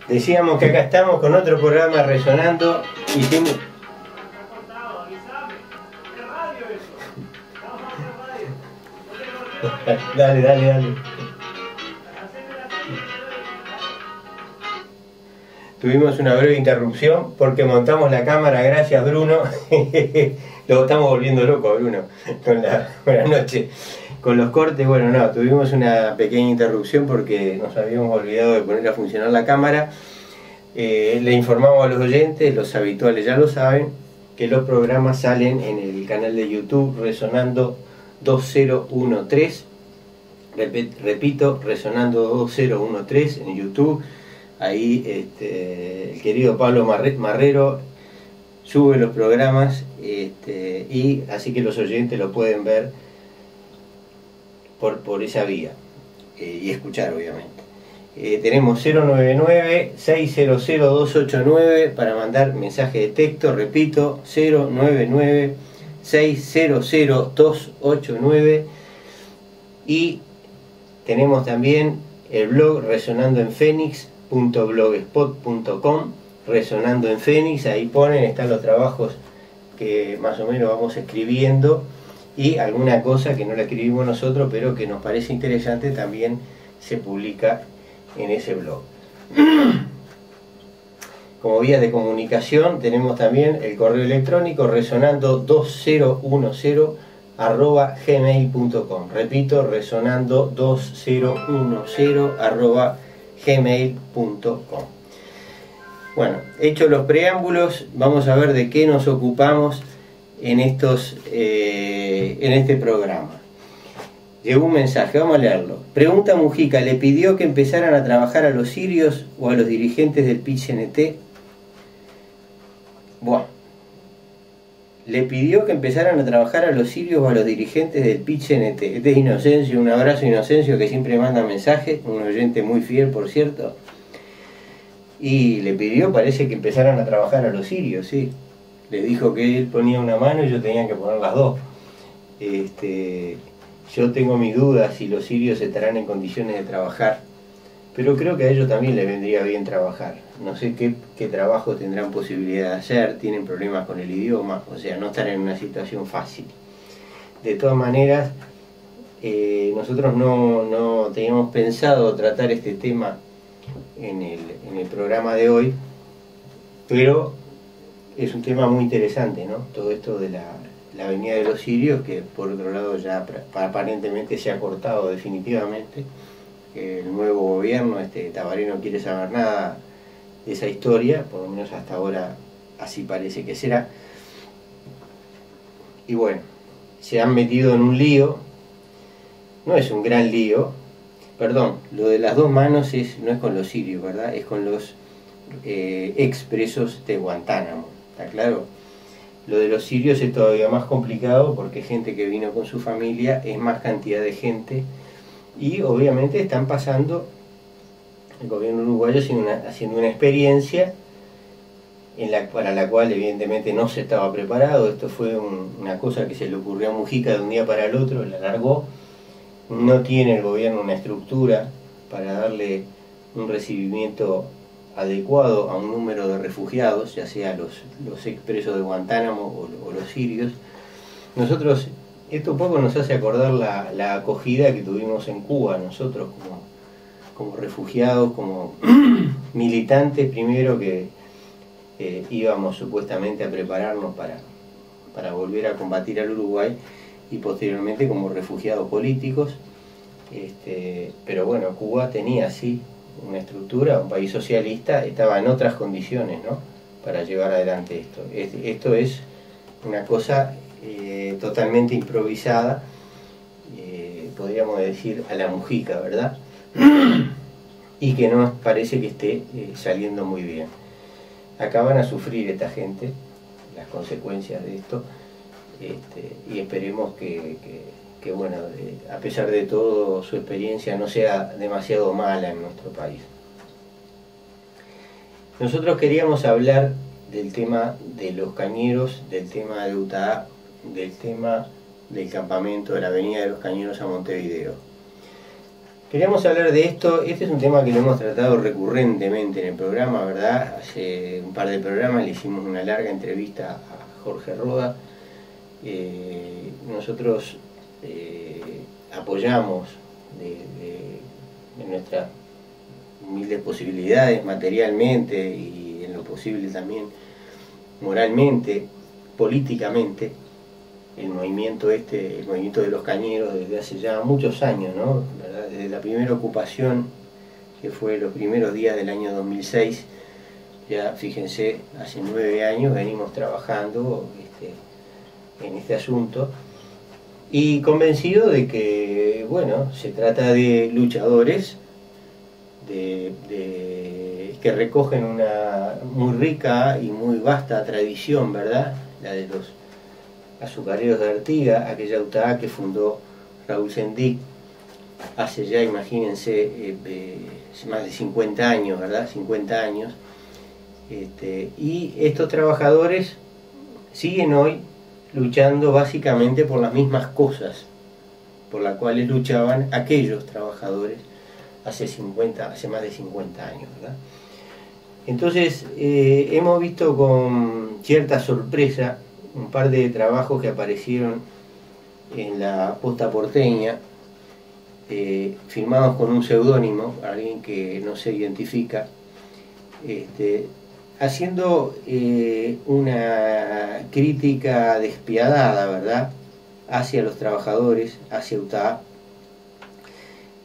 Decíamos que acá estamos con otro programa Resonando y tengo... Dale. Tuvimos una breve interrupción porque montamos la cámara, gracias Bruno. Lo estamos volviendo loco, Bruno, buenas noches. Con los cortes, bueno, no, tuvimos una pequeña interrupción porque nos habíamos olvidado de poner a funcionar la cámara. Le informamos a los oyentes, los habituales ya lo saben, que los programas salen en el canal de YouTube Resonando 2013. Repito, Resonando 2013 en YouTube. Ahí el querido Pablo Marrero sube los programas y así que los oyentes lo pueden ver por esa vía y escuchar obviamente. Tenemos 099-600-289 para mandar mensaje de texto, repito, 099-600-289, y tenemos también el blog Resonando en Fénix.blogspot.com, Resonando en Fénix, ahí ponen, están los trabajos que más o menos vamos escribiendo y alguna cosa que no la escribimos nosotros pero que nos parece interesante también se publica en ese blog. Como vías de comunicación tenemos también el correo electrónico resonando2010@gmail.com. Repito, resonando2010@gmail.com. Bueno, hechos los preámbulos, vamos a ver de qué nos ocupamos en este programa. Llegó un mensaje, vamos a leerlo. Pregunta Mujica, ¿le pidió que empezaran a trabajar a los sirios o a los dirigentes del PIT-CNT? Bueno, le pidió que empezaran a trabajar a los sirios o a los dirigentes del PIT-CNT. Este es Inocencio, un abrazo Inocencio, que siempre manda mensajes, un oyente muy fiel por cierto. Y le pidió, parece que empezaran a trabajar a los sirios, sí. Le dijo que él ponía una mano y yo tenía que poner las dos. Yo tengo mis dudas si los sirios estarán en condiciones de trabajar, pero creo que a ellos también les vendría bien trabajar. No sé qué trabajo tendrán posibilidad de hacer, tienen problemas con el idioma, o sea, no están en una situación fácil. De todas maneras, nosotros no teníamos pensado tratar este tema en el programa de hoy, pero es un tema muy interesante, ¿no? Todo esto de la venida de los sirios, que por otro lado ya aparentemente se ha cortado definitivamente. El nuevo gobierno, Tabaré, no quiere saber nada de esa historia, por lo menos hasta ahora así parece que será. Y bueno, se han metido en un lío, no es un gran lío, perdón, lo de las dos manos no es con los sirios, ¿verdad? Es con los expresos de Guantánamo, ¿está claro? Lo de los sirios es todavía más complicado porque gente que vino con su familia, es más cantidad de gente y obviamente están pasando, el gobierno uruguayo haciendo una experiencia para la cual evidentemente no se estaba preparado. Esto fue una cosa que se le ocurrió a Mujica de un día para el otro, la largó. No tiene el gobierno una estructura para darle un recibimiento adecuado a un número de refugiados, ya sea los expresos de Guantánamo o los sirios. Nosotros, esto un poco nos hace acordar la acogida que tuvimos en Cuba, nosotros como refugiados, como militantes primero que íbamos supuestamente a prepararnos para volver a combatir al Uruguay, y posteriormente como refugiados políticos. Pero bueno, Cuba tenía sí una estructura, un país socialista, estaba en otras condiciones, ¿no?, para llevar adelante esto. Esto es una cosa totalmente improvisada, podríamos decir a la Mujica, ¿verdad? Y que no parece que esté saliendo muy bien. Acá van a sufrir esta gente las consecuencias de esto, y esperemos que bueno, a pesar de todo, su experiencia no sea demasiado mala en nuestro país. Nosotros queríamos hablar del tema de los cañeros, del tema de UTAA, del tema del campamento de la Avenida de los Cañeros a Montevideo. Queríamos hablar de esto. Este es un tema que lo hemos tratado recurrentemente en el programa, ¿verdad? Hace un par de programas le hicimos una larga entrevista a Jorge Roda. Nosotros apoyamos en nuestras humildes posibilidades materialmente y en lo posible también moralmente, políticamente, el movimiento el movimiento de los cañeros desde hace ya muchos años, ¿no? ¿Verdad? Desde la primera ocupación, que fue los primeros días del año 2006, ya fíjense, hace 9 años venimos trabajando en este asunto, y convencido de que, bueno, se trata de luchadores que recogen una muy rica y muy vasta tradición, ¿verdad? La de los azucareros de Artigas, aquella UTA que fundó Raúl Sendic hace ya, imagínense, más de 50 años, ¿verdad? 50 años. Y estos trabajadores siguen hoy luchando básicamente por las mismas cosas por las cuales luchaban aquellos trabajadores hace más de 50 años, ¿verdad? Entonces, hemos visto con cierta sorpresa un par de trabajos que aparecieron en la Posta Porteña, firmados con un seudónimo, alguien que no se identifica, haciendo una crítica despiadada, ¿verdad?, hacia los trabajadores, hacia UTA,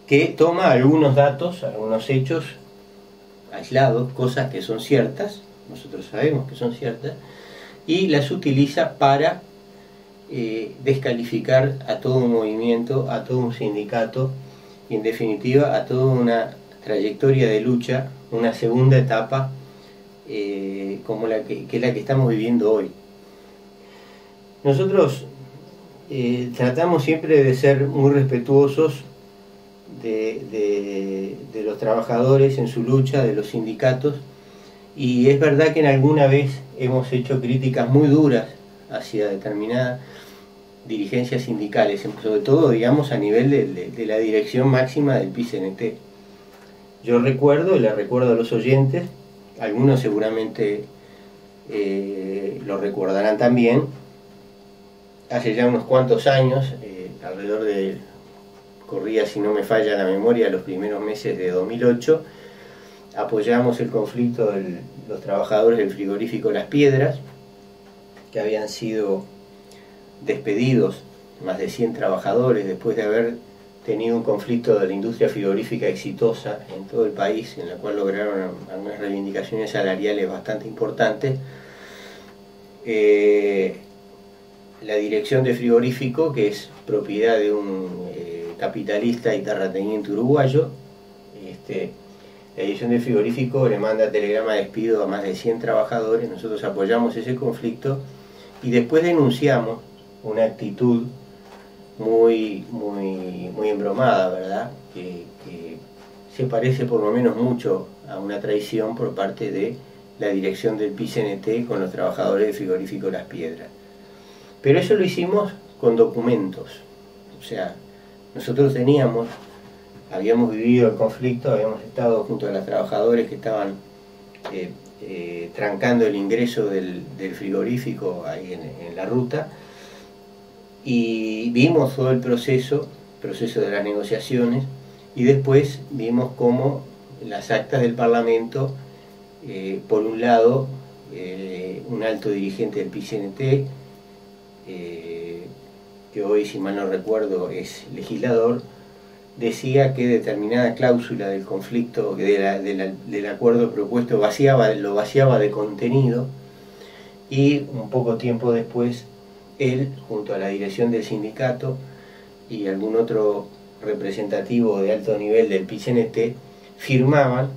que toma algunos datos, algunos hechos aislados, cosas que son ciertas, nosotros sabemos que son ciertas, y las utiliza para descalificar a todo un movimiento, a todo un sindicato, y en definitiva a toda una trayectoria de lucha, una segunda etapa como la que estamos viviendo hoy. Nosotros tratamos siempre de ser muy respetuosos de los trabajadores en su lucha, de los sindicatos, y es verdad que en alguna vez hemos hecho críticas muy duras hacia determinadas dirigencias sindicales, sobre todo, digamos, a nivel de la dirección máxima del PICNT. Yo recuerdo, y le recuerdo a los oyentes, algunos seguramente lo recordarán también, hace ya unos cuantos años, alrededor de, corría, si no me falla la memoria, los primeros meses de 2008, apoyamos el conflicto de los trabajadores del frigorífico Las Piedras, que habían sido despedidos, más de 100 trabajadores, después de haber tenido un conflicto de la industria frigorífica exitosa en todo el país, en la cual lograron algunas reivindicaciones salariales bastante importantes. La dirección de frigorífico, que es propiedad de un capitalista y terrateniente uruguayo, la dirección del frigorífico le manda telegrama de despido a más de 100 trabajadores. Nosotros apoyamos ese conflicto y después denunciamos una actitud muy embromada, ¿verdad? Que se parece por lo menos mucho a una traición por parte de la dirección del PICNT con los trabajadores del frigorífico Las Piedras. Pero eso lo hicimos con documentos, o sea, nosotros habíamos vivido el conflicto, habíamos estado junto a los trabajadores que estaban trancando el ingreso del frigorífico ahí en la ruta, y vimos todo el proceso de las negociaciones, y después vimos cómo las actas del Parlamento, por un lado, un alto dirigente del PICNT, que hoy, si mal no recuerdo, es legislador, decía que determinada cláusula del conflicto, del acuerdo propuesto, lo vaciaba de contenido, y un poco tiempo después él, junto a la dirección del sindicato y algún otro representativo de alto nivel del PICNT, firmaban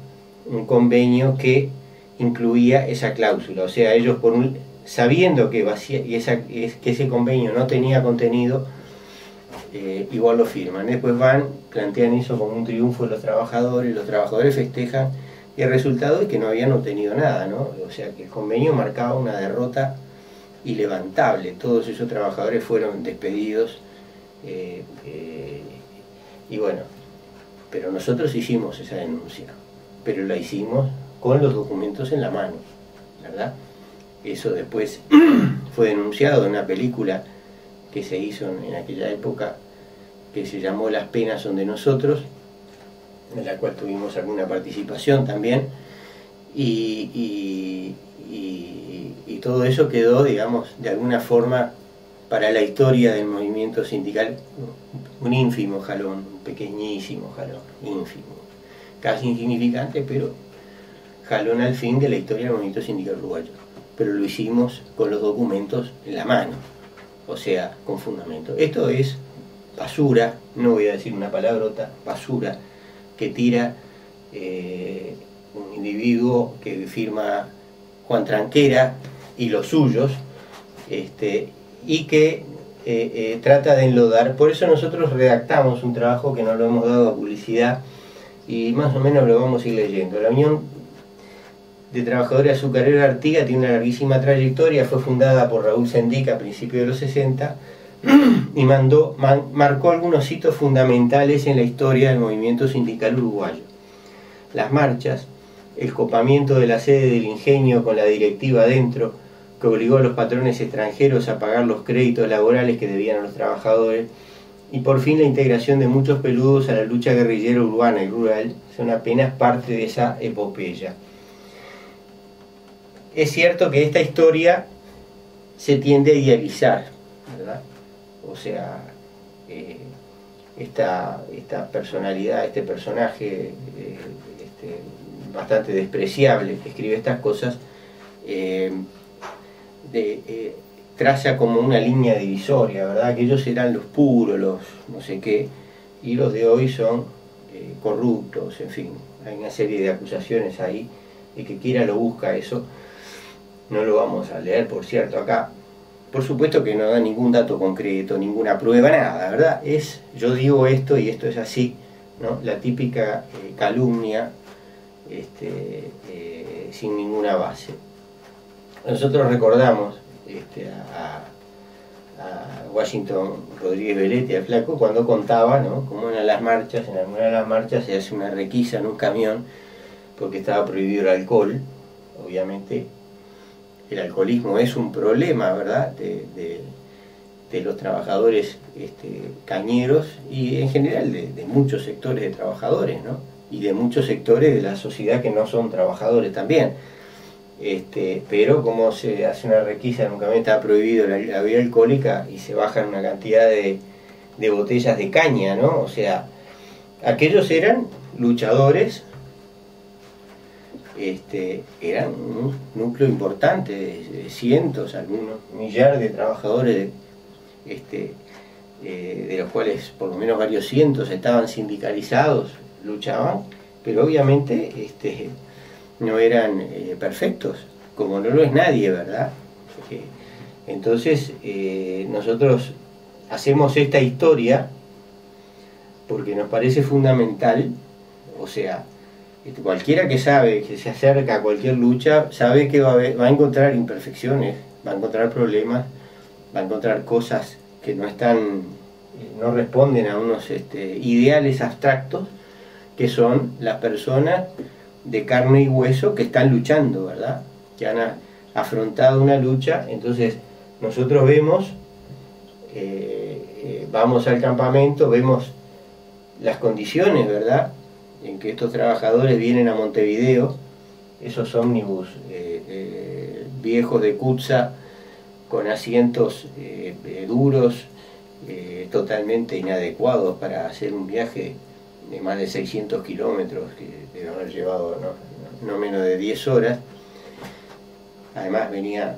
un convenio que incluía esa cláusula. O sea, ellos, sabiendo que ese convenio no tenía contenido, igual lo firman. Después plantean eso como un triunfo de los trabajadores festejan, y el resultado es que no habían obtenido nada, ¿no? O sea, que el convenio marcaba una derrota ilevantable. Todos esos trabajadores fueron despedidos, y bueno, pero nosotros hicimos esa denuncia, pero la hicimos con los documentos en la mano, ¿verdad? Eso después fue denunciado en una película que se hizo en aquella época, que se llamó Las penas son de nosotros, en la cual tuvimos alguna participación también, y todo eso quedó, digamos, de alguna forma para la historia del movimiento sindical un ínfimo jalón, un pequeñísimo jalón, ínfimo, casi insignificante, pero jalón al fin de la historia del movimiento sindical uruguayo. Pero lo hicimos con los documentos en la mano, o sea, con fundamento. Esto es basura, no voy a decir una palabrota, basura, que tira un individuo que firma Juan Tranquera y los suyos, y que trata de enlodar. Por eso nosotros redactamos un trabajo que no lo hemos dado a publicidad y más o menos lo vamos a ir leyendo. La Unión de Trabajadores Azucareros Artigas tiene una larguísima trayectoria, fue fundada por Raúl Sendic a principios de los 60 y marcó algunos hitos fundamentales en la historia del movimiento sindical uruguayo. Las marchas, el copamiento de la sede del Ingenio con la directiva adentro, que obligó a los patrones extranjeros a pagar los créditos laborales que debían a los trabajadores, y por fin la integración de muchos peludos a la lucha guerrillera urbana y rural, son apenas parte de esa epopeya. Es cierto que esta historia se tiende a idealizar, ¿verdad? O sea, esta personalidad, este personaje bastante despreciable que escribe estas cosas, traza como una línea divisoria, ¿verdad? Que ellos eran los puros, los no sé qué, y los de hoy son corruptos, en fin, hay una serie de acusaciones ahí, el que quiera lo busca eso, no lo vamos a leer, por cierto, acá. Por supuesto que no da ningún dato concreto, ninguna prueba, nada, ¿verdad? Yo digo esto y esto es así, ¿no? La típica calumnia sin ninguna base. Nosotros recordamos a Washington Rodríguez Velete, al flaco, cuando contaba, ¿no?, cómo en alguna de las marchas se hace una requisa en un camión porque estaba prohibido el alcohol. Obviamente el alcoholismo es un problema, ¿verdad?, de los trabajadores cañeros y en general de muchos sectores de trabajadores, ¿no?, y de muchos sectores de la sociedad que no son trabajadores también. Pero como se hace una requisa, nunca me está prohibido la bebida alcohólica y se bajan una cantidad de botellas de caña, ¿no? O sea, aquellos eran luchadores, eran un núcleo importante de cientos, algunos millares de trabajadores, de los cuales por lo menos varios cientos estaban sindicalizados, luchaban, pero obviamente no eran perfectos, como no lo es nadie, ¿verdad? Entonces nosotros hacemos esta historia porque nos parece fundamental, o sea, cualquiera que sabe, que se acerca a cualquier lucha, sabe que va a encontrar imperfecciones, va a encontrar problemas, va a encontrar cosas que no responden a unos ideales abstractos, que son las personas de carne y hueso que están luchando, ¿verdad?, que han afrontado una lucha. Entonces nosotros vemos, vamos al campamento, vemos las condiciones, ¿verdad?, en que estos trabajadores vienen a Montevideo, esos ómnibus viejos de Cutsa, con asientos duros, totalmente inadecuados para hacer un viaje de más de 600 kilómetros, que debe haber llevado no menos de 10 horas. Además venían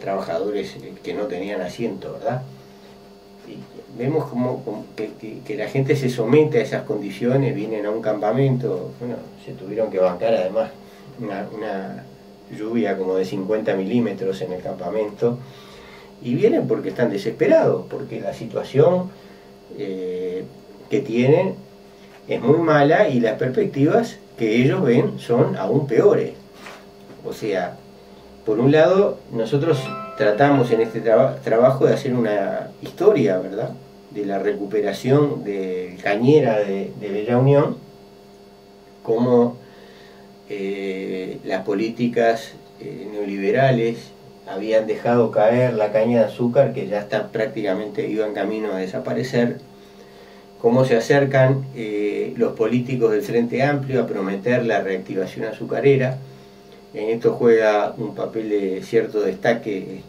trabajadores que no tenían asiento, ¿verdad? Y vemos que la gente se somete a esas condiciones, vienen a un campamento, bueno, se tuvieron que bancar además una lluvia como de 50 milímetros en el campamento, y vienen porque están desesperados, porque la situación que tienen es muy mala y las perspectivas que ellos ven son aún peores. O sea, por un lado, nosotros tratamos en este trabajo de hacer una historia, ¿verdad?, de la recuperación de Cañera de Bella Unión, como las políticas neoliberales habían dejado caer la caña de azúcar, que ya está prácticamente iba en camino a desaparecer, cómo se acercan los políticos del Frente Amplio a prometer la reactivación azucarera. En esto juega un papel de cierto destaque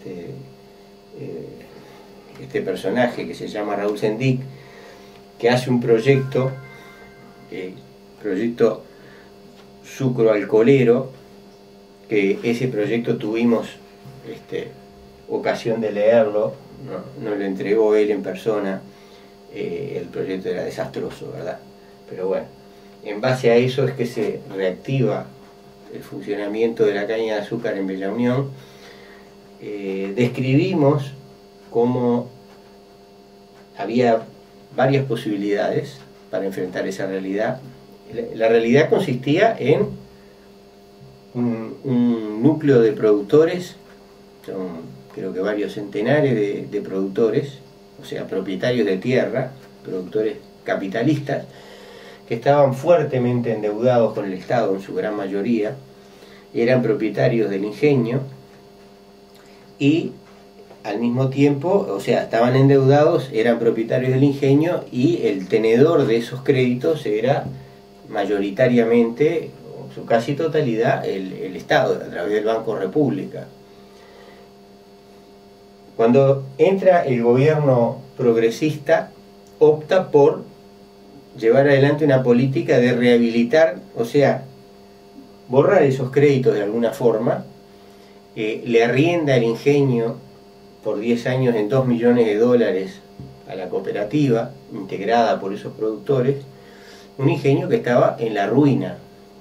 este personaje que se llama Raúl Sendic, que hace un proyecto sucroalcoholero, que ese proyecto tuvimos ocasión de leerlo, no lo entregó él en persona, el proyecto era desastroso, ¿verdad? Pero bueno, en base a eso es que se reactiva el funcionamiento de la caña de azúcar en Bella Unión. Describimos cómo había varias posibilidades para enfrentar esa realidad. La realidad consistía en un núcleo de productores, son creo que varios centenares de productores, o sea, propietarios de tierra, productores capitalistas, que estaban fuertemente endeudados con el Estado en su gran mayoría, eran propietarios del ingenio y al mismo tiempo, o sea, estaban endeudados, eran propietarios del ingenio y el tenedor de esos créditos era mayoritariamente, o su casi totalidad, el Estado, a través del Banco República. Cuando entra el gobierno progresista, opta por llevar adelante una política de rehabilitar, o sea, borrar esos créditos de alguna forma, le arrienda el ingenio por 10 años en $2 millones a la cooperativa, integrada por esos productores, un ingenio que estaba en la ruina.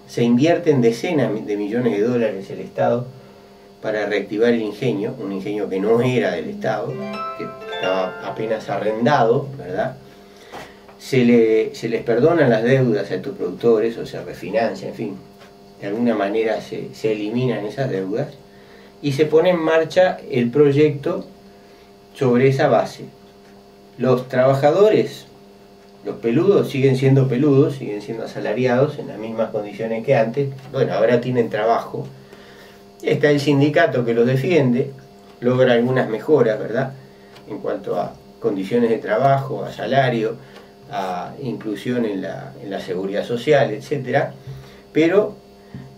Se invierte en decenas de millones de dólares el Estado para reactivar el ingenio, un ingenio que no era del Estado, que estaba apenas arrendado, ¿verdad? Se les perdonan las deudas a estos productores, o se refinancia, en fin, de alguna manera se eliminan esas deudas y se pone en marcha el proyecto sobre esa base. Los trabajadores, los peludos, siguen siendo peludos, siguen siendo asalariados en las mismas condiciones que antes. Bueno, ahora tienen trabajo. Está el sindicato que los defiende, logra algunas mejoras, ¿verdad?, en cuanto a condiciones de trabajo, a salario, a inclusión en la seguridad social, etcétera, pero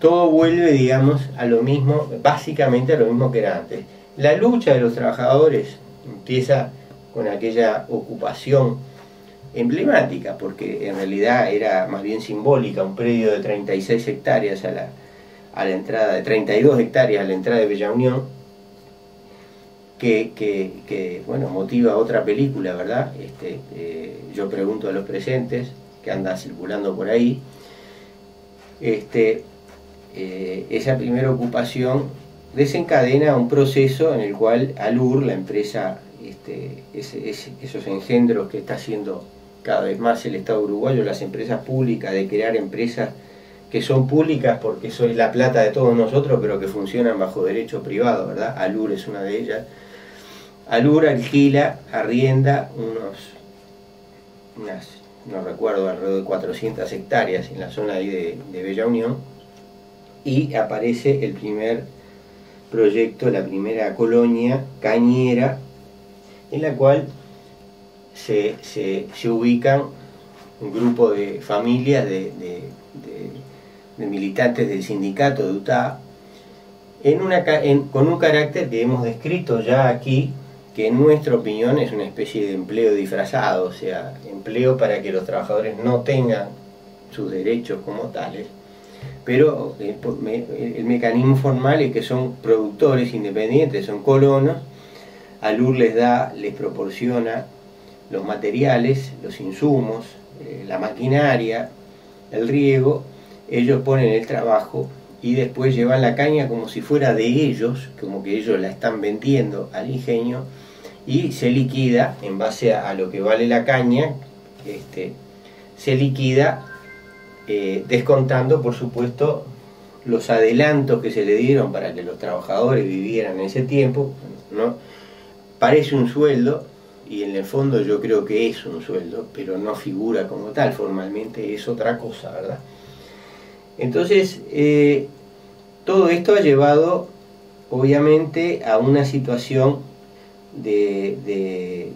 todo vuelve, digamos, a lo mismo, básicamente a lo mismo que era antes. La lucha de los trabajadores empieza con aquella ocupación emblemática, porque en realidad era más bien simbólica, un predio de 36 hectáreas a la entrada, de 32 hectáreas a la entrada de Bella Unión, que bueno, motiva otra película, ¿verdad? Yo pregunto a los presentes, que anda circulando por ahí. Esa primera ocupación desencadena un proceso en el cual Alur, la empresa, esos engendros que está haciendo cada vez más el Estado uruguayo, las empresas públicas, de crear empresas que son públicas porque son la plata de todos nosotros, pero que funcionan bajo derecho privado, ¿verdad? Alur es una de ellas. Alur alquila, arrienda no recuerdo, alrededor de 400 hectáreas en la zona ahí de Bella Unión, y aparece el primer proyecto, la primera colonia cañera, en la cual se ubican un grupo de familias de militantes del sindicato de UTA, con un carácter que hemos descrito ya aquí, que en nuestra opinión es una especie de empleo disfrazado, o sea, empleo para que los trabajadores no tengan sus derechos como tales, pero el mecanismo formal es que son productores independientes, son colonos. Alur les proporciona los materiales, los insumos, la maquinaria, el riego, ellos ponen el trabajo y después llevan la caña como si fuera de ellos, como que ellos la están vendiendo al ingenio, y se liquida en base a lo que vale la caña, se liquida descontando, por supuesto, los adelantos que se le dieron para que los trabajadores vivieran en ese tiempo, ¿no? Parece un sueldo, y en el fondo yo creo que es un sueldo, pero no figura como tal, formalmente es otra cosa, ¿verdad? Entonces, todo esto ha llevado, obviamente, a una situación de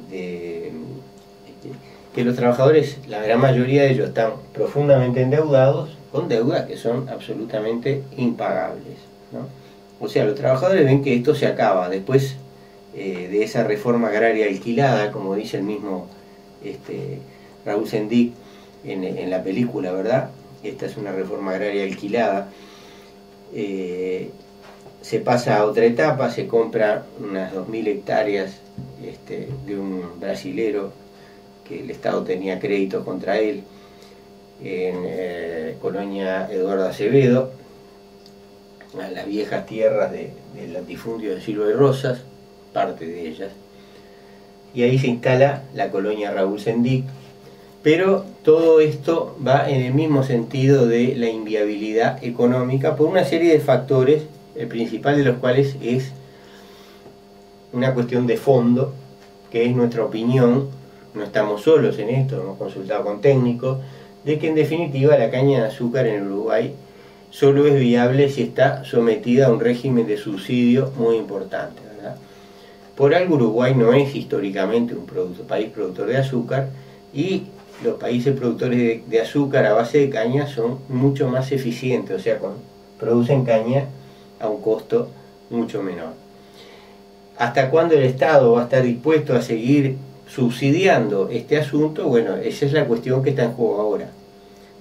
que los trabajadores, la gran mayoría de ellos, están profundamente endeudados, con deudas que son absolutamente impagables, ¿no? O sea, los trabajadores ven que esto se acaba después de esa reforma agraria alquilada, como dice el mismo Raúl Sendic en la película, ¿verdad? Esta es una reforma agraria alquilada. Se pasa a otra etapa, se compra unas 2000 hectáreas de un brasilero que el Estado tenía créditos contra él en Colonia Eduardo Acevedo, a las viejas tierras del latifundio de Silva y Rosas, parte de ellas, y ahí se instala la colonia Raúl Sendic, pero todo esto va en el mismo sentido de la inviabilidad económica por una serie de factores, el principal de los cuales es una cuestión de fondo, que es nuestra opinión, no estamos solos en esto, hemos consultado con técnicos, de que en definitiva la caña de azúcar en Uruguay solo es viable si está sometida a un régimen de subsidio muy importante, ¿verdad? Por algo Uruguay no es históricamente un país productor de azúcar, y los países productores de azúcar a base de caña son mucho más eficientes, o sea, producen caña a un costo mucho menor. ¿Hasta cuándo el Estado va a estar dispuesto a seguir subsidiando este asunto? Bueno, esa es la cuestión que está en juego ahora.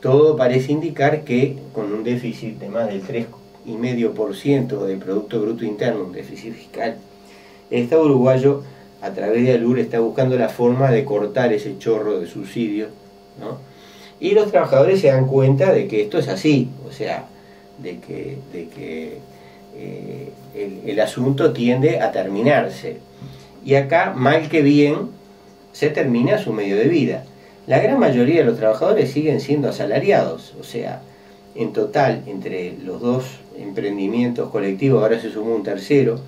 Todo parece indicar que con un déficit de más del 3,5% del Producto Bruto Interno, un déficit fiscal, el Estado uruguayo, a través de ALUR, está buscando la forma de cortar ese chorro de subsidios, ¿no? Y los trabajadores se dan cuenta de que esto es así, o sea, de que el asunto tiende a terminarse. Y acá, mal que bien, se termina su medio de vida. La gran mayoría de los trabajadores siguen siendo asalariados, o sea, en total, entre los dos emprendimientos colectivos, ahora se sumó un tercero,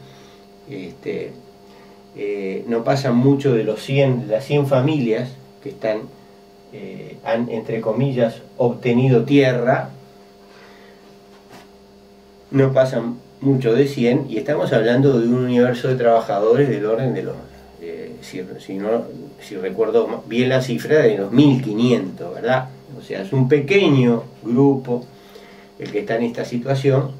no pasan mucho de las 100 familias que han, entre comillas, obtenido tierra, no pasan mucho de 100, y estamos hablando de un universo de trabajadores del orden de los, si recuerdo bien la cifra, de los 1500, ¿verdad? O sea, es un pequeño grupo el que está en esta situación.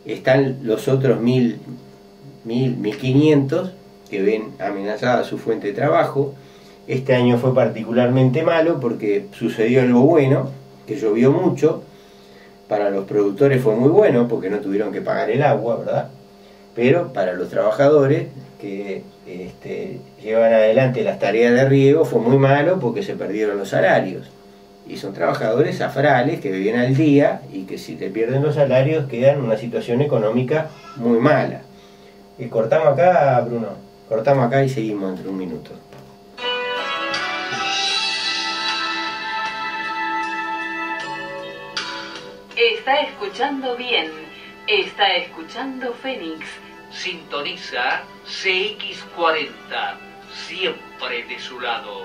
Están los otros 1500 que ven amenazada su fuente de trabajo. Este año fue particularmente malo porque sucedió algo bueno, que llovió mucho. Para los productores fue muy bueno porque no tuvieron que pagar el agua, ¿verdad? Pero para los trabajadores que llevan adelante las tareas de riego fue muy malo porque se perdieron los salarios. Y son trabajadores afrales que viven al día y que si te pierden los salarios quedan en una situación económica muy mala. Cortamos acá, Bruno. Cortamos acá y seguimos entre un minuto. Está escuchando bien. Está escuchando Fénix. Sintoniza CX40, siempre de su lado.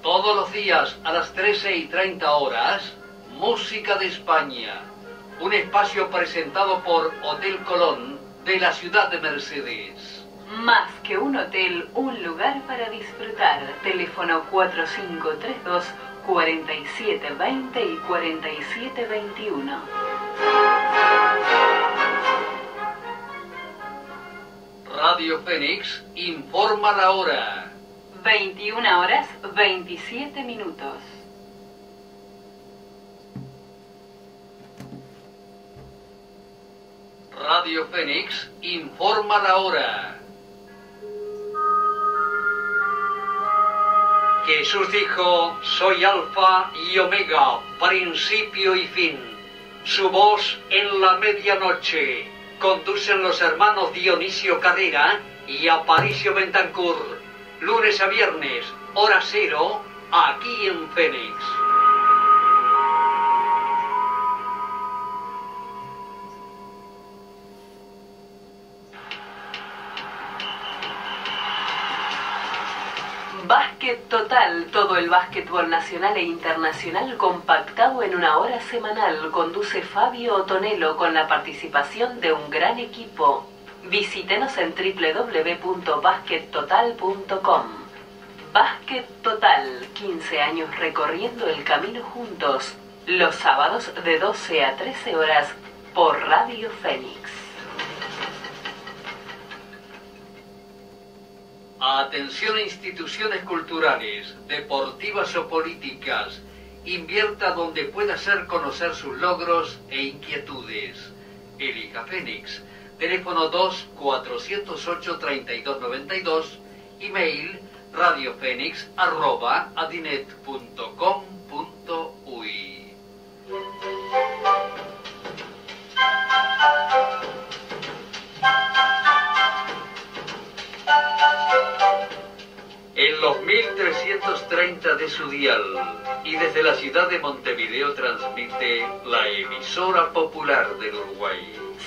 Todos los días a las 13:30 horas, Música de España. Un espacio presentado por Hotel Colón de la ciudad de Mercedes. Más que un hotel, un lugar para disfrutar. Teléfono 4532 4720 y 4721. Radio Fénix informa la hora. 21 horas 27 minutos. Radio Fénix informa la hora. Jesús dijo: soy Alfa y Omega, principio y fin. Su voz en la medianoche. Conducen los hermanos Dionisio Carrera y Aparicio Bentancur. lunes a viernes, hora cero, aquí en Fénix. Básquet Total, todo el básquetbol nacional e internacional compactado en una hora semanal. Conduce Fabio Otonello con la participación de un gran equipo. Visítenos en www.baskettotal.com. Básquet Total, 15 años recorriendo el camino juntos. Los sábados de 12 a 13 horas por Radio Fénix. Atención a instituciones culturales, deportivas o políticas. Invierta donde pueda hacer conocer sus logros e inquietudes. Elija Fénix. Teléfono 2-408-3292. Email radiofenix@adinet.com.uy. En los 1330 de su dial y desde la ciudad de Montevideo transmite la emisora popular del Uruguay.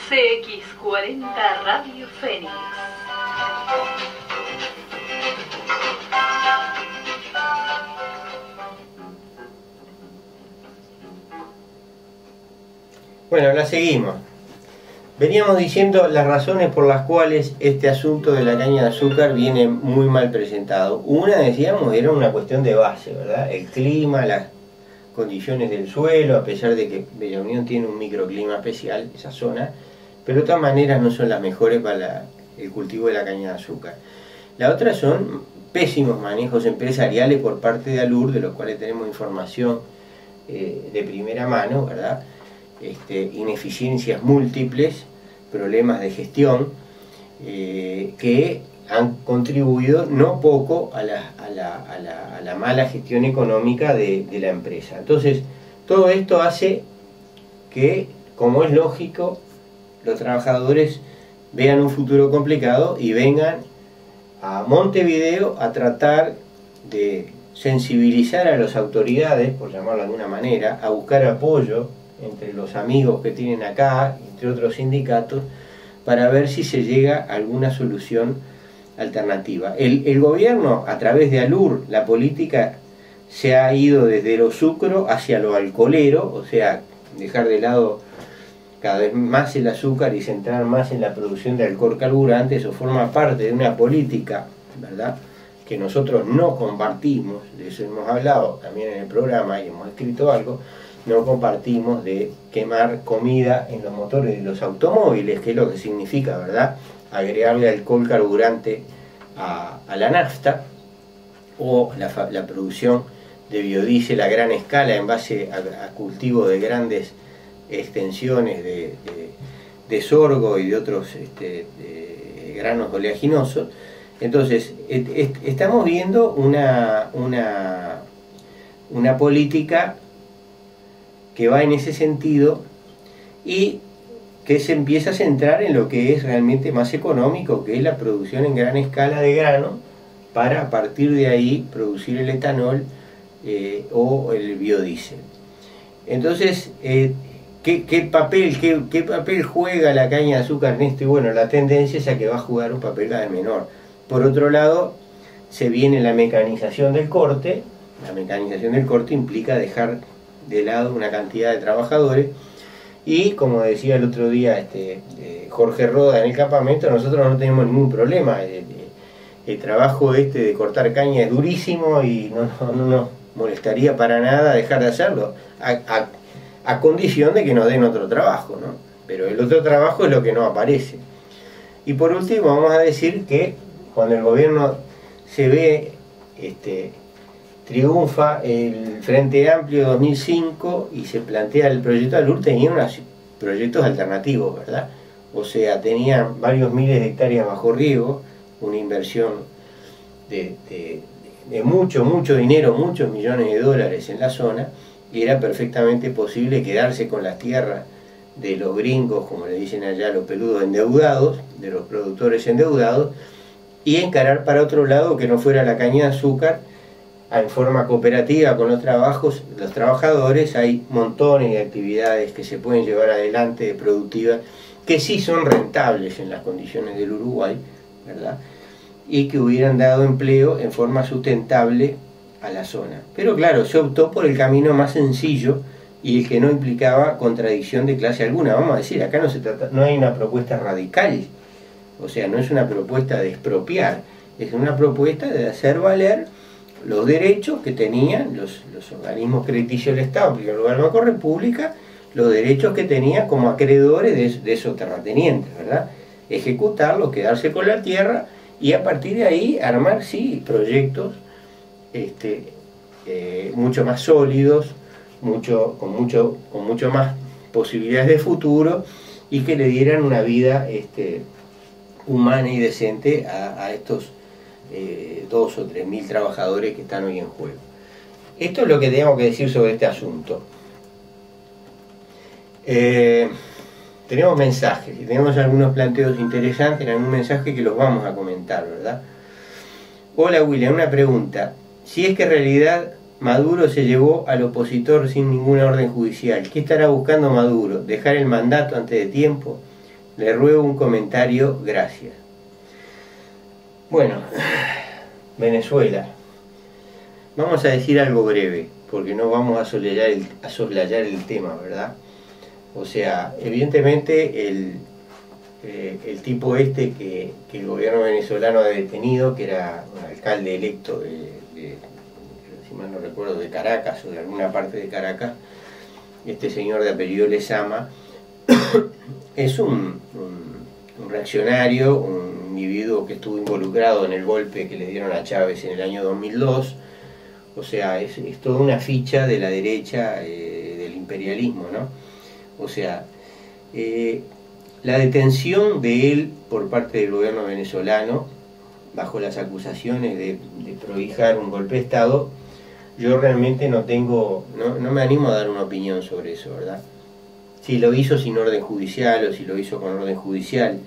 CX40 Radio Fénix. Bueno, la seguimos. Veníamos diciendo las razones por las cuales este asunto de la caña de azúcar viene muy mal presentado. Una, decíamos, era una cuestión de base, ¿verdad? El clima, las condiciones del suelo, a pesar de que Bella Unión tiene un microclima especial, esa zona, pero de todas maneras no son las mejores para el cultivo de la caña de azúcar. La otra son pésimos manejos empresariales por parte de ALUR, de los cuales tenemos información de primera mano, ¿verdad? Ineficiencias múltiples, problemas de gestión que han contribuido no poco a la mala gestión económica de la empresa. Entonces, todo esto hace que, como es lógico, los trabajadores vean un futuro complicado y vengan a Montevideo a tratar de sensibilizar a las autoridades, por llamarlo de alguna manera, a buscar apoyo entre los amigos que tienen acá, entre otros sindicatos, para ver si se llega a alguna solución alternativa. El gobierno, a través de ALUR, la política se ha ido desde lo sucro hacia lo alcoholero, o sea, dejar de lado cada vez más el azúcar y centrar más en la producción de alcohol carburante. Eso forma parte de una política, ¿verdad?, que nosotros no compartimos. De eso hemos hablado también en el programa y hemos escrito algo. No compartimos de quemar comida en los motores de los automóviles, que es lo que significa, ¿verdad?, agregarle alcohol carburante a la nafta, o la producción de biodiesel a gran escala en base a cultivos de grandes extensiones de sorgo y de otros de granos oleaginosos. Entonces, estamos viendo una política que va en ese sentido y que se empieza a centrar en lo que es realmente más económico, que es la producción en gran escala de grano, para a partir de ahí producir el etanol o el biodiesel. Entonces, ¿qué papel juega la caña de azúcar en esto? Y bueno, la tendencia es a que va a jugar un papel cada vez menor. Por otro lado, se viene la mecanización del corte. La mecanización del corte implica dejar de lado una cantidad de trabajadores, y como decía el otro día Jorge Roda en el campamento, nosotros no tenemos ningún problema. El trabajo de cortar caña es durísimo y no nos molestaría para nada dejar de hacerlo, a condición de que nos den otro trabajo, ¿no? Pero el otro trabajo es lo que no aparece. Y por último, vamos a decir que cuando el gobierno se ve triunfa el Frente Amplio 2005 y se plantea el proyecto ALUR, tenía unos proyectos alternativos, ¿verdad? O sea, tenían varios miles de hectáreas bajo riego, una inversión de mucho dinero, muchos millones de dólares en la zona, y era perfectamente posible quedarse con las tierras de los gringos, como le dicen allá, los peludos endeudados, de los productores endeudados, y encarar para otro lado que no fuera la caña de azúcar en forma cooperativa con los trabajadores. Hay montones de actividades que se pueden llevar adelante productivas que sí son rentables en las condiciones del Uruguay, ¿verdad? Y que hubieran dado empleo en forma sustentable a la zona. Pero claro, se optó por el camino más sencillo y el que no implicaba contradicción de clase alguna. Vamos a decir, acá no hay una propuesta radical, o sea, no es una propuesta de expropiar, es una propuesta de hacer valer los derechos que tenían los organismos crediticios del Estado, en primer lugar el Banco República, los derechos que tenían como acreedores de esos terratenientes, ¿verdad? Ejecutarlos, quedarse con la tierra y a partir de ahí armar, sí, proyectos mucho más sólidos, con mucho más posibilidades de futuro y que le dieran una vida humana y decente a estos 2 o 3 mil trabajadores que están hoy en juego. Esto es lo que tengo que decir sobre este asunto. Tenemos mensajes y tenemos algunos planteos interesantes en algún mensaje que los vamos a comentar, ¿verdad? Hola William, una pregunta. Si es que en realidad Maduro se llevó al opositor sin ninguna orden judicial, ¿qué estará buscando Maduro? ¿Dejar el mandato antes de tiempo? Le ruego un comentario, gracias. Bueno, Venezuela. Vamos a decir algo breve, porque no vamos a soslayar el tema, ¿verdad? O sea, evidentemente el tipo que el gobierno venezolano ha detenido, que era un alcalde electo si mal no recuerdo, de Caracas o de alguna parte de Caracas, este señor de apellido Lezama, es un reaccionario, un individuo que estuvo involucrado en el golpe que le dieron a Chávez en el año 2002, o sea, es toda una ficha de la derecha del imperialismo, ¿no? O sea, la detención de él por parte del gobierno venezolano, bajo las acusaciones de prohijar un golpe de Estado, yo realmente no me animo a dar una opinión sobre eso, ¿verdad? Si lo hizo sin orden judicial o si lo hizo con orden judicial,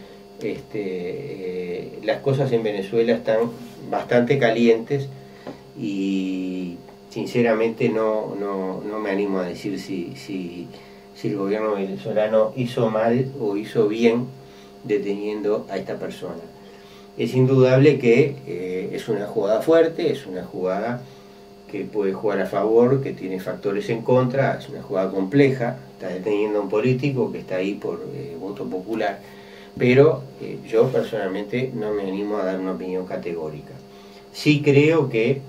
las cosas en Venezuela están bastante calientes y sinceramente no me animo a decir si el gobierno venezolano hizo mal o hizo bien deteniendo a esta persona. Es indudable que es una jugada fuerte, es una jugada que puede jugar a favor, que tiene factores en contra, es una jugada compleja, está deteniendo a un político que está ahí por voto popular, pero yo personalmente no me animo a dar una opinión categórica. Sí creo que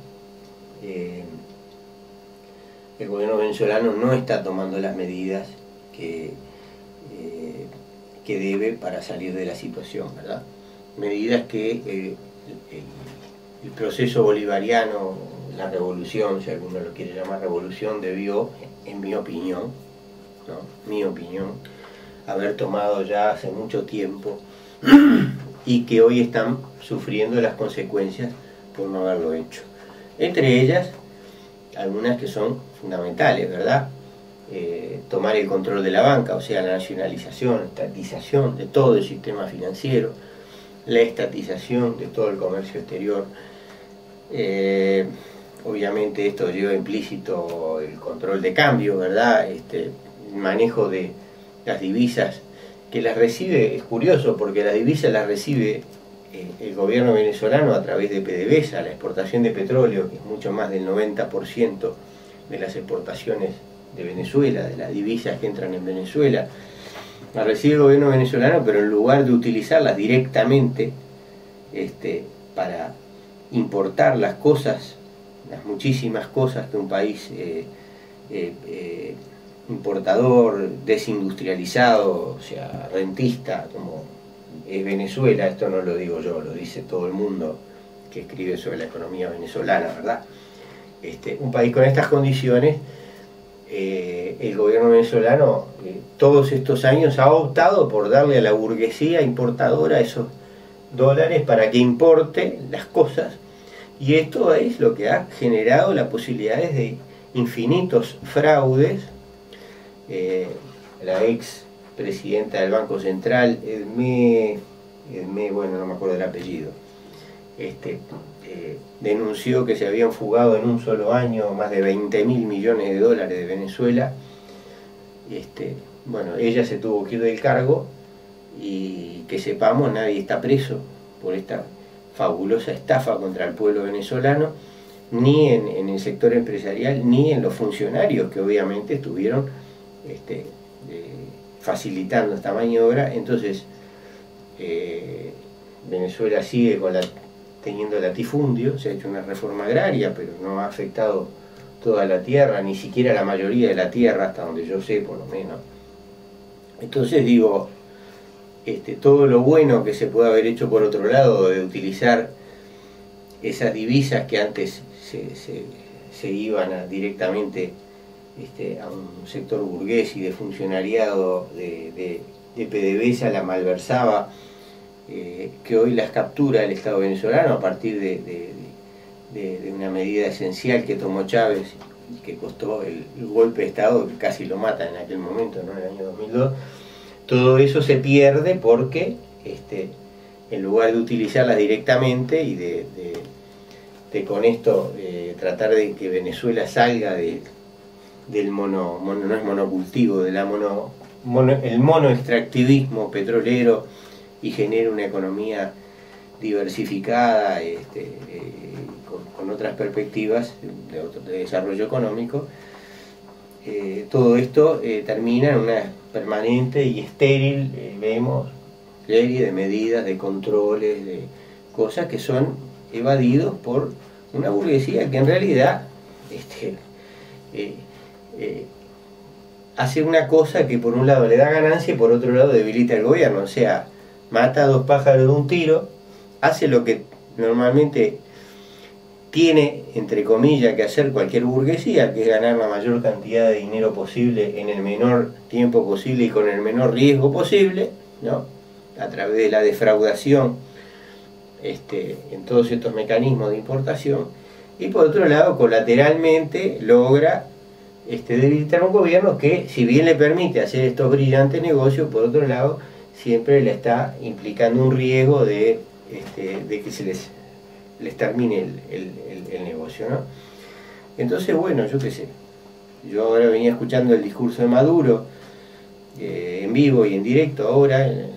el gobierno venezolano no está tomando las medidas que debe para salir de la situación, ¿verdad? Medidas que el proceso bolivariano, la revolución, si alguno lo quiere llamar revolución, debió, en mi opinión, haber tomado ya hace mucho tiempo y que hoy están sufriendo las consecuencias por no haberlo hecho. Entre ellas, algunas que son fundamentales, ¿verdad? Tomar el control de la banca, o sea, la nacionalización, estatización de todo el sistema financiero, la estatización de todo el comercio exterior. Obviamente esto lleva implícito el control de cambio, ¿verdad? El manejo de las divisas que las recibe, es curioso porque las divisas las recibe el gobierno venezolano a través de PDVSA, la exportación de petróleo, que es mucho más del 90% de las exportaciones de Venezuela, de las divisas que entran en Venezuela, la recibe el gobierno venezolano, pero en lugar de utilizarlas directamente para importar las cosas, las muchísimas cosas que un país importador, desindustrializado, o sea, rentista, como es Venezuela, esto no lo digo yo, lo dice todo el mundo que escribe sobre la economía venezolana, ¿verdad? Un país con estas condiciones, el gobierno venezolano todos estos años ha optado por darle a la burguesía importadora esos dólares para que importe las cosas, y esto es lo que ha generado las posibilidades de infinitos fraudes. La ex presidenta del Banco Central, Edmé, bueno, no me acuerdo del apellido, denunció que se habían fugado en un solo año más de 20.000 millones de dólares de Venezuela. Bueno, ella se tuvo que ir del cargo y que sepamos, nadie está preso por esta fabulosa estafa contra el pueblo venezolano, ni en el sector empresarial, ni en los funcionarios que obviamente estuvieron facilitando esta maniobra. Entonces, Venezuela sigue teniendo latifundio, se ha hecho una reforma agraria, pero no ha afectado toda la tierra, ni siquiera la mayoría de la tierra, hasta donde yo sé, por lo menos. Entonces digo, todo lo bueno que se puede haber hecho por otro lado, de utilizar esas divisas que antes se iban directamente a un sector burgués y de funcionariado de PDVSA, la malversaba, que hoy las captura el Estado venezolano a partir de una medida esencial que tomó Chávez y que costó el golpe de Estado, que casi lo mata en aquel momento, ¿no? En el año 2002. Todo eso se pierde porque en lugar de utilizarlas directamente y de con esto tratar de que Venezuela salga del no es monocultivo, de el monoextractivismo petrolero y genere una economía diversificada, con otras perspectivas de desarrollo económico, todo esto termina en una permanente y estéril, vemos, serie de medidas, de controles, de cosas que son evadidos por una burguesía que en realidad hace una cosa que por un lado le da ganancia y por otro lado debilita el gobierno. O sea, mata a 2 pájaros de un tiro, hace lo que normalmente tiene, entre comillas, que hacer cualquier burguesía, que es ganar la mayor cantidad de dinero posible en el menor tiempo posible y con el menor riesgo posible, ¿no? A través de la defraudación en todos estos mecanismos de importación. Y por otro lado, colateralmente logra debilitar un gobierno que, si bien le permite hacer estos brillantes negocios, por otro lado siempre le está implicando un riesgo de que se les termine el negocio, ¿no? Entonces, bueno, yo qué sé, yo ahora venía escuchando el discurso de Maduro en vivo y en directo ahora en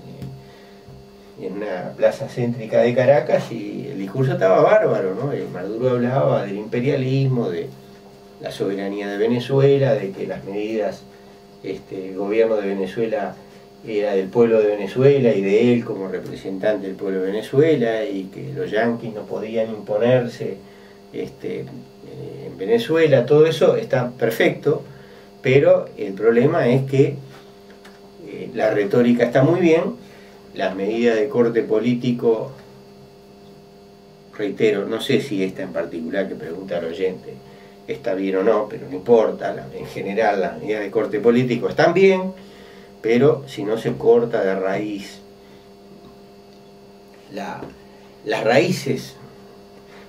una plaza céntrica de Caracas, y el discurso estaba bárbaro, ¿no? Maduro hablaba del imperialismo, de la soberanía de Venezuela, de que las medidas, el gobierno de Venezuela era del pueblo de Venezuela y de él como representante del pueblo de Venezuela, y que los yanquis no podían imponerse en Venezuela. Todo eso está perfecto, pero el problema es que la retórica está muy bien, las medidas de corte político, reitero, no sé si esta en particular que pregunta al oyente está bien o no, pero no importa, en general las medidas de corte político están bien, pero si no se corta de raíz las raíces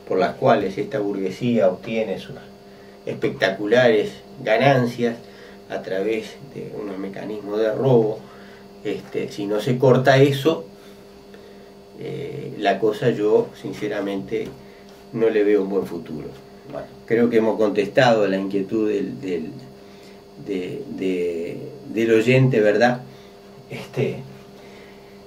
por las cuales esta burguesía obtiene sus espectaculares ganancias a través de unos mecanismos de robo, si no se corta eso, la cosa yo sinceramente no le veo un buen futuro. Bueno, creo que hemos contestado la inquietud del oyente, ¿verdad?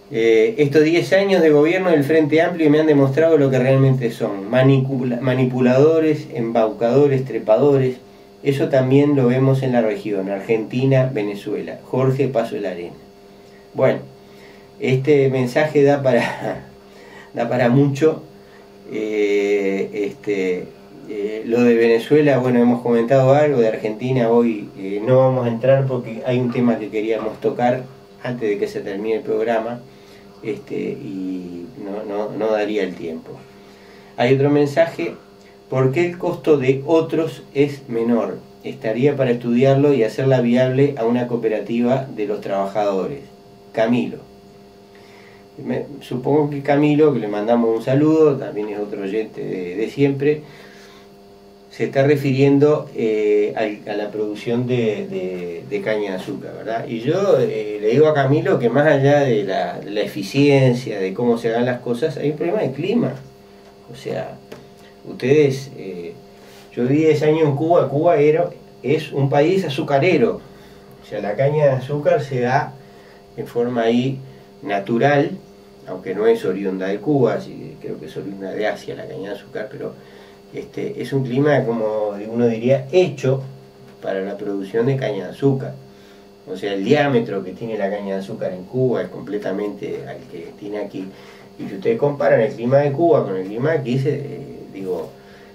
Estos 10 años de gobierno del Frente Amplio me han demostrado lo que realmente son: manipuladores, embaucadores, trepadores. Eso también lo vemos en la región, Argentina, Venezuela. Jorge Paso de la Arena. Bueno, este mensaje da para mucho. Lo de Venezuela, bueno, hemos comentado algo. De Argentina hoy no vamos a entrar porque hay un tema que queríamos tocar antes de que se termine el programa, y no daría el tiempo. Hay otro mensaje: ¿por qué el costo de otros es menor? Estaría para estudiarlo y hacerla viable a una cooperativa de los trabajadores. Camilo. Supongo que Camilo, que le mandamos un saludo, también es otro oyente de siempre, se está refiriendo a la producción de caña de azúcar, ¿verdad? Y yo le digo a Camilo que más allá de la eficiencia, de cómo se hagan las cosas, hay un problema de clima. O sea, ustedes, yo viví 10 años en Cuba, Cuba es un país azucarero, o sea, la caña de azúcar se da en forma ahí natural, aunque no es oriunda de Cuba, creo que es oriunda de Asia la caña de azúcar, pero es un clima, como uno diría, hecho para la producción de caña de azúcar. O sea, el diámetro que tiene la caña de azúcar en Cuba es completamente al que tiene aquí. Y si ustedes comparan el clima de Cuba con el clima de aquí,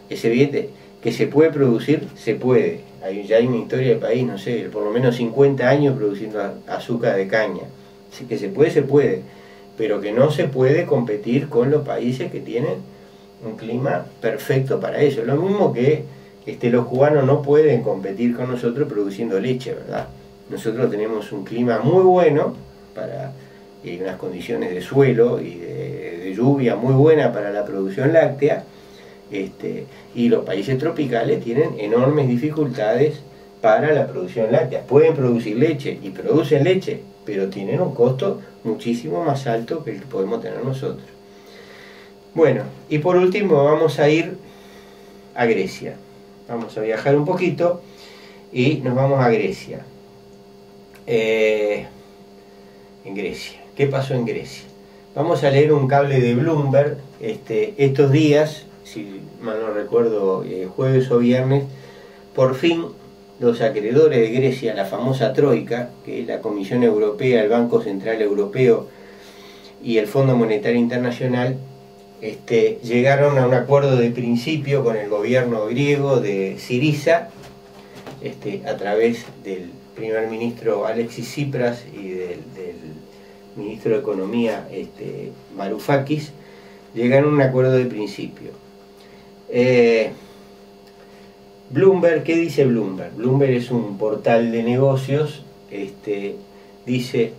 es evidente que se puede producir, se puede. Ya hay una historia del país, no sé, por lo menos 50 años produciendo azúcar de caña. Así que se puede, pero que no se puede competir con los países que tienen un clima perfecto para eso. Lo mismo que los cubanos no pueden competir con nosotros produciendo leche, ¿verdad? Nosotros tenemos un clima muy bueno para unas condiciones de suelo y de lluvia muy buena para la producción láctea, y los países tropicales tienen enormes dificultades para la producción láctea. Pueden producir leche y producen leche, pero tienen un costo muchísimo más alto que el que podemos tener nosotros. Bueno, y por último vamos a ir a Grecia. Vamos a viajar un poquito y nos vamos a Grecia. En Grecia. ¿Qué pasó en Grecia? Vamos a leer un cable de Bloomberg. Estos días, si mal no recuerdo, jueves o viernes, por fin los acreedores de Grecia, la famosa Troika, que es la Comisión Europea, el Banco Central Europeo y el Fondo Monetario Internacional, llegaron a un acuerdo de principio con el gobierno griego de Syriza, a través del primer ministro Alexis Tsipras y del ministro de Economía Varoufakis. Llegaron a un acuerdo de principio. Bloomberg, ¿qué dice Bloomberg? Bloomberg es un portal de negocios, dice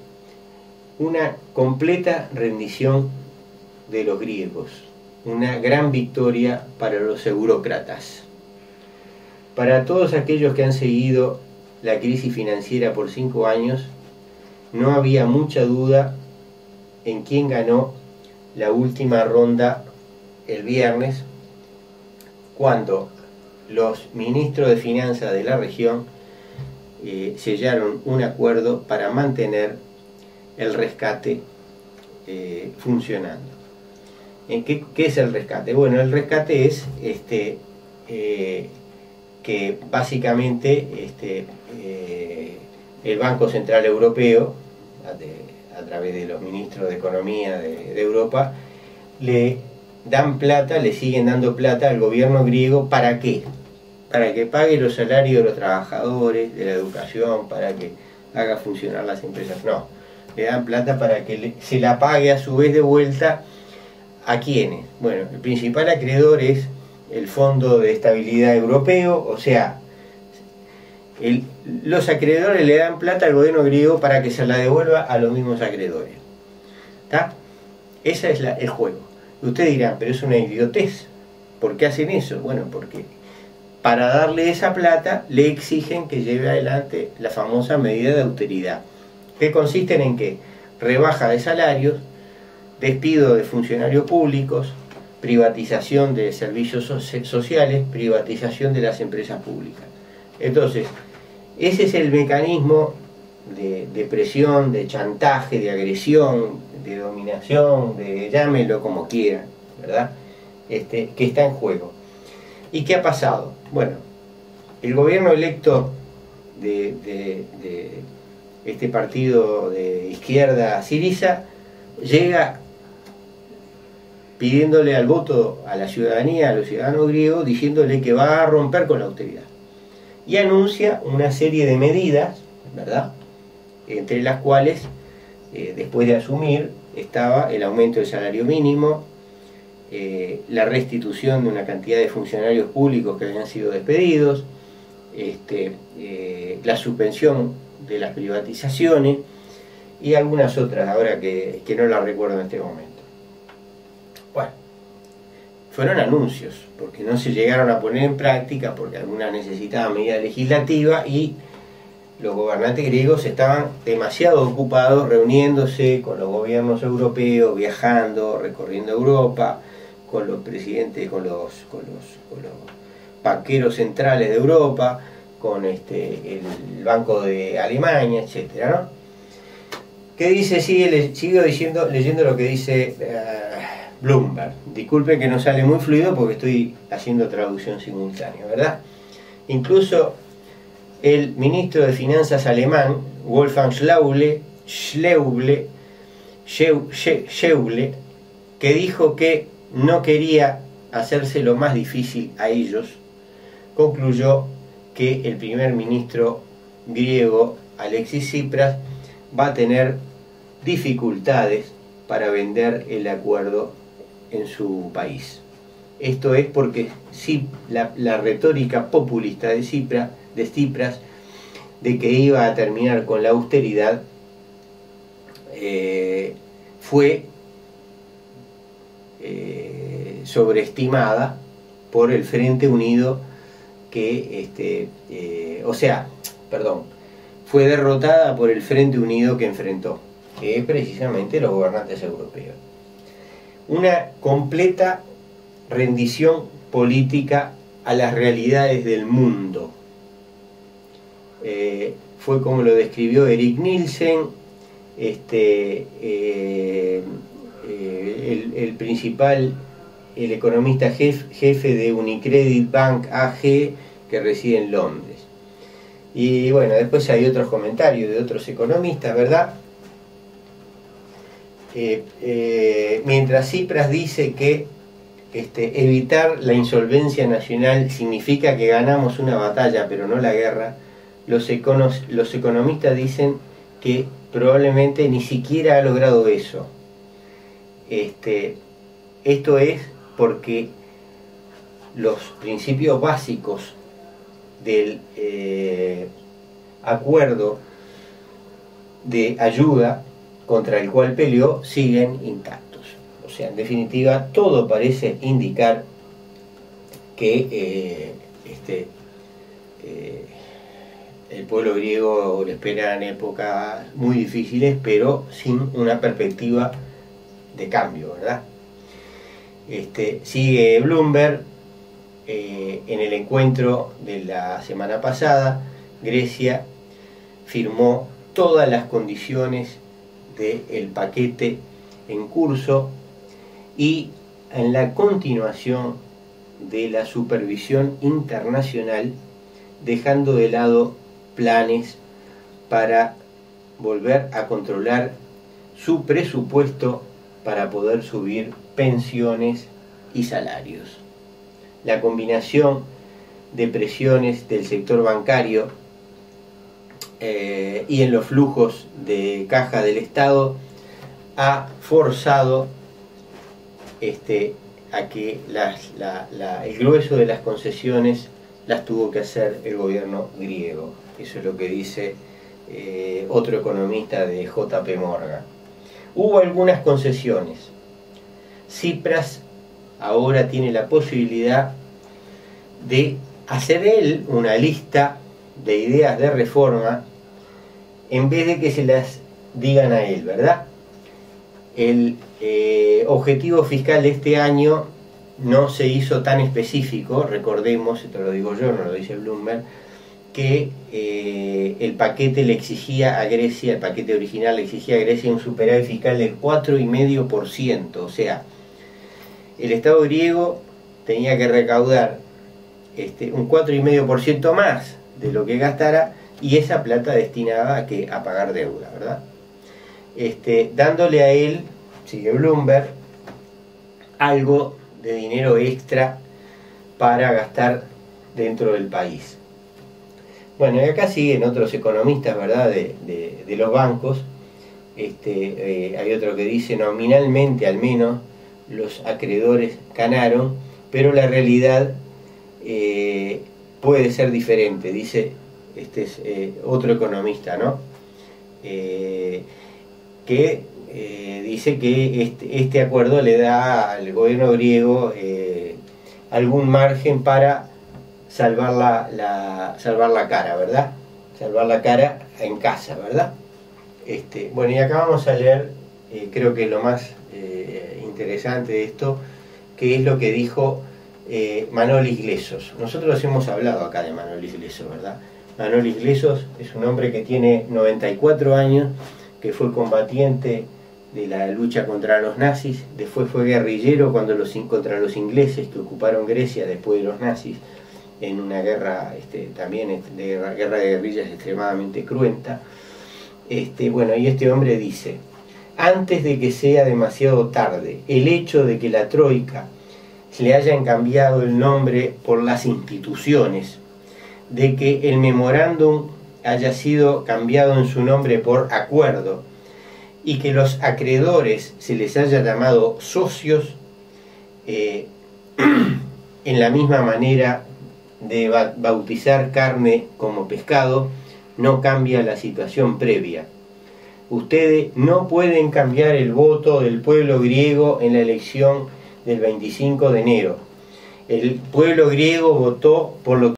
una completa rendición de los griegos, una gran victoria para los eurócratas. Para todos aquellos que han seguido la crisis financiera por 5 años, no había mucha duda en quién ganó la última ronda el viernes, cuando los ministros de finanzas de la región sellaron un acuerdo para mantener el rescate funcionando. ¿Qué es el rescate? Bueno, el rescate es que básicamente el Banco Central Europeo, a través de los ministros de Economía de Europa, le dan plata, le siguen dando plata al gobierno griego. ¿Para qué? Para que pague los salarios de los trabajadores, de la educación, para que haga funcionar las empresas. No, le dan plata para que se la pague a su vez de vuelta. ¿A quiénes? Bueno, el principal acreedor es el Fondo de Estabilidad Europeo, o sea, los acreedores le dan plata al gobierno griego para que se la devuelva a los mismos acreedores. ¿Está? Ese es el juego. Y ustedes dirán, pero es una idiotez. ¿Por qué hacen eso? Bueno, porque para darle esa plata le exigen que lleve adelante la famosa medida de austeridad, que consisten en qué: rebaja de salarios, despido de funcionarios públicos, privatización de servicios sociales, privatización de las empresas públicas. Entonces, ese es el mecanismo de presión, de chantaje, de agresión, de dominación, de llámenlo como quieran, ¿verdad? Que está en juego. ¿Y qué ha pasado? Bueno, el gobierno electo de este partido de izquierda Syriza llega pidiéndole al voto a la ciudadanía, a los ciudadanos griegos, diciéndole que va a romper con la austeridad. Y anuncia una serie de medidas, ¿verdad?, entre las cuales, después de asumir, estaba el aumento del salario mínimo, la restitución de una cantidad de funcionarios públicos que habían sido despedidos, la suspensión de las privatizaciones y algunas otras ahora que no las recuerdo en este momento. Bueno, fueron anuncios, porque no se llegaron a poner en práctica, porque algunas necesitaban medida legislativa y los gobernantes griegos estaban demasiado ocupados reuniéndose con los gobiernos europeos, viajando, recorriendo Europa, con los presidentes, con los banqueros centrales de Europa, con el Banco de Alemania, etcétera, ¿no? ¿Qué dice? Sigo leyendo lo que dice Bloomberg. Disculpen que no sale muy fluido porque estoy haciendo traducción simultánea, ¿verdad? Incluso el ministro de Finanzas alemán, Wolfgang Schäuble, que dijo que no quería hacerse lo más difícil a ellos, concluyó que el primer ministro griego, Alexis Tsipras, va a tener dificultades para vender el acuerdo en su país. Esto es porque sí, la retórica populista de Tsipras de que iba a terminar con la austeridad fue sobreestimada por el Frente Unido, fue derrotada por el Frente Unido que enfrentó, que es precisamente los gobernantes europeos. Una completa rendición política a las realidades del mundo. Fue como lo describió Erik Nielsen, el economista jefe de Unicredit Bank AG, que reside en Londres. Y bueno, después hay otros comentarios de otros economistas, ¿verdad? Mientras Tsipras dice que evitar la insolvencia nacional significa que ganamos una batalla pero no la guerra, los economistas dicen que probablemente ni siquiera ha logrado eso. Esto es porque los principios básicos del acuerdo de ayuda contra el cual peleó siguen intactos. O sea, en definitiva, todo parece indicar que el pueblo griego le esperan épocas muy difíciles, pero sin una perspectiva de cambio, ¿verdad? Sigue Bloomberg. En el encuentro de la semana pasada, Grecia firmó todas las condiciones del paquete en curso y en la continuación de la supervisión internacional, dejando de lado planes para volver a controlar su presupuesto para poder subir pensiones y salarios. La combinación de presiones del sector bancario y en los flujos de caja del Estado ha forzado a que el grueso de las concesiones las tuvo que hacer el gobierno griego. Eso es lo que dice otro economista de JP Morgan. Hubo algunas concesiones. Tsipras ahora tiene la posibilidad de hacer él una lista de ideas de reforma en vez de que se las digan a él, ¿verdad? El objetivo fiscal de este año no se hizo tan específico, recordemos, esto lo digo yo, no lo dice Bloomberg, que el paquete le exigía a Grecia, el paquete original le exigía a Grecia un superávit fiscal del 4,5%, o sea, el Estado griego tenía que recaudar un 4,5% más de lo que gastara, y esa plata destinada a pagar deuda, ¿verdad? Dándole a él, sigue Bloomberg, algo de dinero extra para gastar dentro del país. Bueno, y acá siguen otros economistas, ¿verdad?, de los bancos. Hay otro que dice, nominalmente al menos, los acreedores ganaron, pero la realidad puede ser diferente, dice otro economista, ¿no? Que dice que este acuerdo le da al gobierno griego algún margen para salvar la cara, ¿verdad? Salvar la cara en casa, ¿verdad? Bueno, y acá vamos a leer, creo que lo más interesante de esto, que es lo que dijo Manoli Iglesias. Nosotros hemos hablado acá de Manoli Iglesias, ¿verdad? Manoli Iglesias es un hombre que tiene 94 años, que fue combatiente de la lucha contra los nazis, después fue guerrillero contra los ingleses que ocuparon Grecia después de los nazis, en una guerra también guerra de guerrillas extremadamente cruenta. Bueno, y este hombre dice: antes de que sea demasiado tarde, el hecho de que la Troika se le hayan cambiado el nombre por las instituciones, de que el memorándum haya sido cambiado en su nombre por acuerdo, y que los acreedores se les haya llamado socios, en la misma manera de bautizar carne como pescado, no cambia la situación previa. Ustedes no pueden cambiar el voto del pueblo griego en la elección del 25 de enero. El pueblo griego votó por lo que